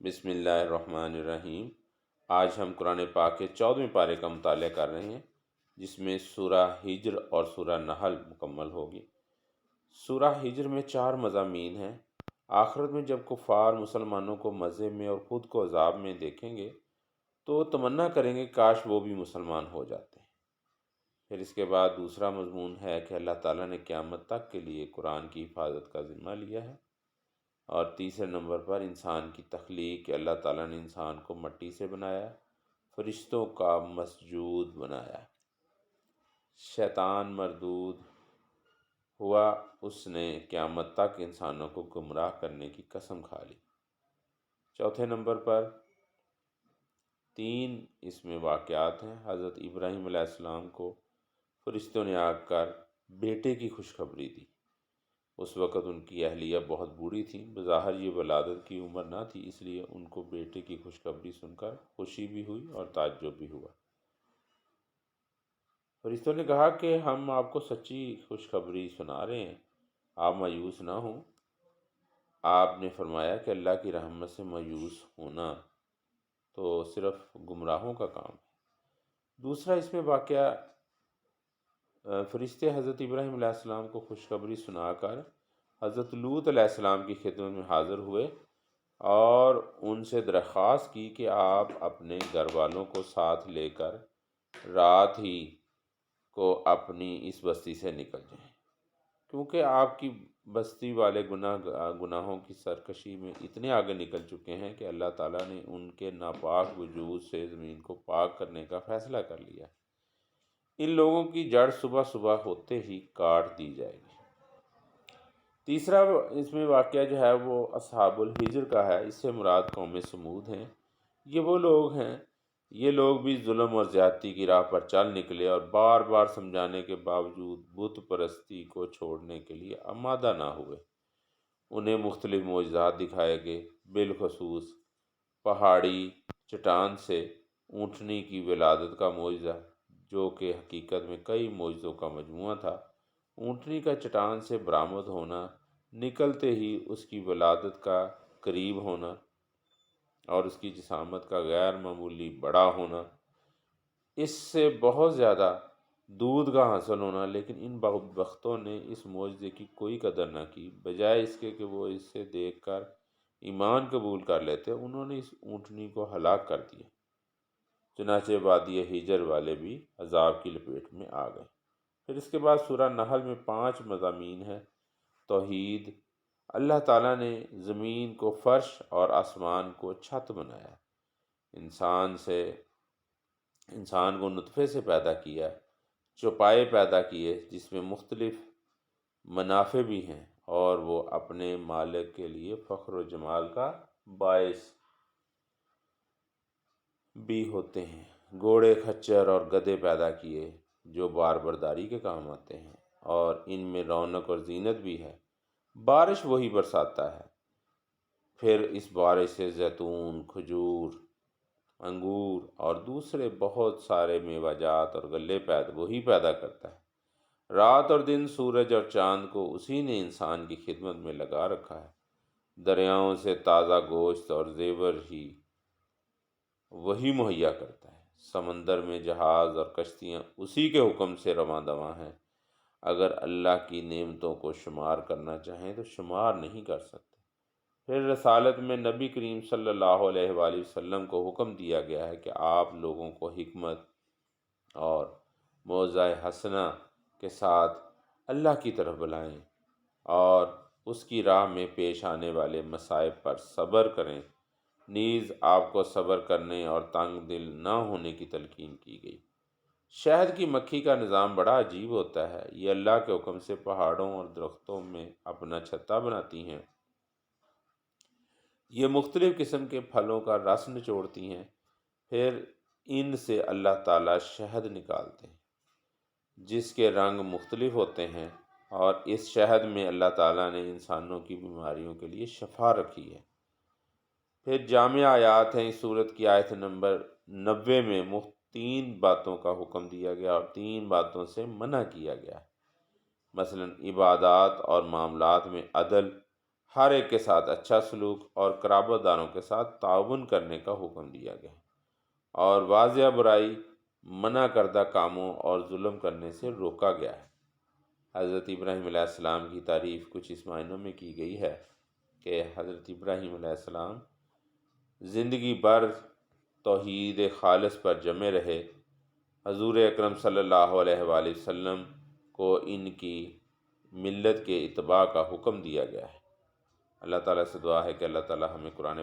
بسم اللہ الرحمن الرحیم۔ آج ہم قرآن پاک کے 14ویں پارے کا مطالعہ کر رہے ہیں، جس میں سورہ ہجر اور سورہ نحل مکمل ہوگی۔ سورہ ہجر میں 4 مضامین ہیں۔ آخرت میں جب کفار مسلمانوں کو مزے میں اور خود کو عذاب میں دیکھیں گے تو تمنا کریں گے کاش وہ بھی مسلمان ہو جاتے ہیں۔ پھر اس کے بعد دوسرا مضمون ہے کہ اللہ تعالیٰ نے قیامت تک کے لیے قرآن کی حفاظت کا ذمہ لیا ہے، اور تیسرے نمبر پر انسان کی تخلیق کہ اللہ تعالیٰ نے انسان کو مٹی سے بنایا، فرشتوں کا مسجود بنایا، شیطان مردود ہوا، اس نے قیامت تک انسانوں کو گمراہ کرنے کی قسم کھا لی۔ چوتھے نمبر پر 3 اس میں واقعات ہیں۔ حضرت ابراہیم علیہ السلام کو فرشتوں نے آ کر بیٹے کی خوشخبری دی۔ اس وقت ان کی اہلیہ بہت بوڑھی تھی، بظاہر یہ ولادت کی عمر نہ تھی، اس لیے ان کو بیٹے کی خوشخبری سن کر خوشی بھی ہوئی اور تعجب بھی ہوا۔ فرشتوں نے کہا کہ ہم آپ کو سچی خوشخبری سنا رہے ہیں، آپ مایوس نہ ہوں۔ آپ نے فرمایا کہ اللہ کی رحمت سے مایوس ہونا تو صرف گمراہوں کا کام ہے۔ دوسرا اس میں واقعہ، فرشتے حضرت ابراہیم علیہ السلام کو خوشخبری سنا کر حضرت لوط علیہ السلام کی خدمت میں حاضر ہوئے اور ان سے درخواست کی کہ آپ اپنے گھر والوں کو ساتھ لے کر رات ہی کو اپنی اس بستی سے نکل جائیں، کیونکہ آپ کی بستی والے گناہوں کی سرکشی میں اتنے آگے نکل چکے ہیں کہ اللہ تعالیٰ نے ان کے ناپاک وجود سے زمین کو پاک کرنے کا فیصلہ کر لیا۔ ان لوگوں کی جڑ صبح صبح ہوتے ہی کاٹ دی جائے گی۔ تیسرا اس میں واقعہ جو ہے وہ اصحاب الحجر کا ہے۔ اس سے مراد قوم سمود ہیں۔ یہ لوگ بھی ظلم اور زیادتی کی راہ پر چل نکلے اور بار بار سمجھانے کے باوجود بت پرستی کو چھوڑنے کے لیے آمادہ نہ ہوئے۔ انہیں مختلف معجزات دکھائے گئے، بالخصوص پہاڑی چٹان سے اونٹنی کی ولادت کا معجزہ، جو کہ حقیقت میں کئی معجزوں کا مجموعہ تھا۔ اونٹنی کا چٹان سے برآمد ہونا، نکلتے ہی اس کی ولادت کا قریب ہونا اور اس کی جسامت کا غیر معمولی بڑا ہونا، اس سے بہت زیادہ دودھ کا حاصل ہونا، لیکن ان بدبختوں نے اس معجزے کی کوئی قدر نہ کی۔ بجائے اس کے کہ وہ اسے دیکھ کر ایمان قبول کر لیتے، انہوں نے اس اونٹنی کو ہلاک کر دیا۔ چنانچہ وادی ہجر والے بھی عذاب کی لپیٹ میں آ گئے۔ پھر اس کے بعد سورہ نحل میں 5 مضامین ہیں۔ توحید، اللہ تعالیٰ نے زمین کو فرش اور آسمان کو چھت بنایا، انسان کو نطفے سے پیدا کیا، چوپائے پیدا کیے جس میں مختلف منافع بھی ہیں اور وہ اپنے مالک کے لیے فخر و جمال کا باعث بھی ہوتے ہیں۔ گھوڑے، کھچر اور گدھے پیدا کیے جو بار برداری کے کام آتے ہیں، اور ان میں رونق اور زینت بھی ہے۔ بارش وہی برساتا ہے، پھر اس بارش سے زیتون، کھجور، انگور اور دوسرے بہت سارے میوہ جات اور غلے وہی پیدا کرتا ہے۔ رات اور دن، سورج اور چاند کو اسی نے انسان کی خدمت میں لگا رکھا ہے۔ دریاؤں سے تازہ گوشت اور زیور ہی وہی مہیا کرتا ہے۔ سمندر میں جہاز اور کشتیاں اسی کے حکم سے رواں دواں ہیں۔ اگر اللہ کی نعمتوں کو شمار کرنا چاہیں تو شمار نہیں کر سکتے۔ پھر رسالت میں نبی کریم صلی اللہ علیہ وآلہ وسلم کو حکم دیا گیا ہے کہ آپ لوگوں کو حکمت اور موعظہ حسنہ کے ساتھ اللہ کی طرف بلائیں اور اس کی راہ میں پیش آنے والے مصائب پر صبر کریں۔ نیز آپ کو صبر کرنے اور تنگ دل نہ ہونے کی تلقین کی گئی۔ شہد کی مکھی کا نظام بڑا عجیب ہوتا ہے۔ یہ اللہ کے حکم سے پہاڑوں اور درختوں میں اپنا چھتا بناتی ہیں۔ یہ مختلف قسم کے پھلوں کا رس نچوڑتی ہیں، پھر ان سے اللہ تعالیٰ شہد نکالتے ہیں جس کے رنگ مختلف ہوتے ہیں، اور اس شہد میں اللہ تعالیٰ نے انسانوں کی بیماریوں کے لیے شفا رکھی ہے۔ پھر جامع آیات ہیں۔ اس صورت کی آیت نمبر 90 میں 3 باتوں کا حکم دیا گیا اور 3 باتوں سے منع کیا گیا ہے۔ مثلا عبادات اور معاملات میں عدل، ہر ایک کے ساتھ اچھا سلوک اور قرابت داروں کے ساتھ تعاون کرنے کا حکم دیا گیا اور واضح برائی، منع کردہ کاموں اور ظلم کرنے سے روکا گیا ہے۔ حضرت ابراہیم علیہ السلام کی تعریف کچھ اس معنوں میں کی گئی ہے کہ حضرت ابراہیم علیہ السلام زندگی بھر توحید خالص پر جمے رہے۔ حضور اکرم صلی اللہ علیہ وآلہ وسلم کو ان کی ملت کے اتباع کا حکم دیا گیا ہے۔ اللہ تعالیٰ سے دعا ہے کہ اللہ تعالیٰ ہمیں قرآن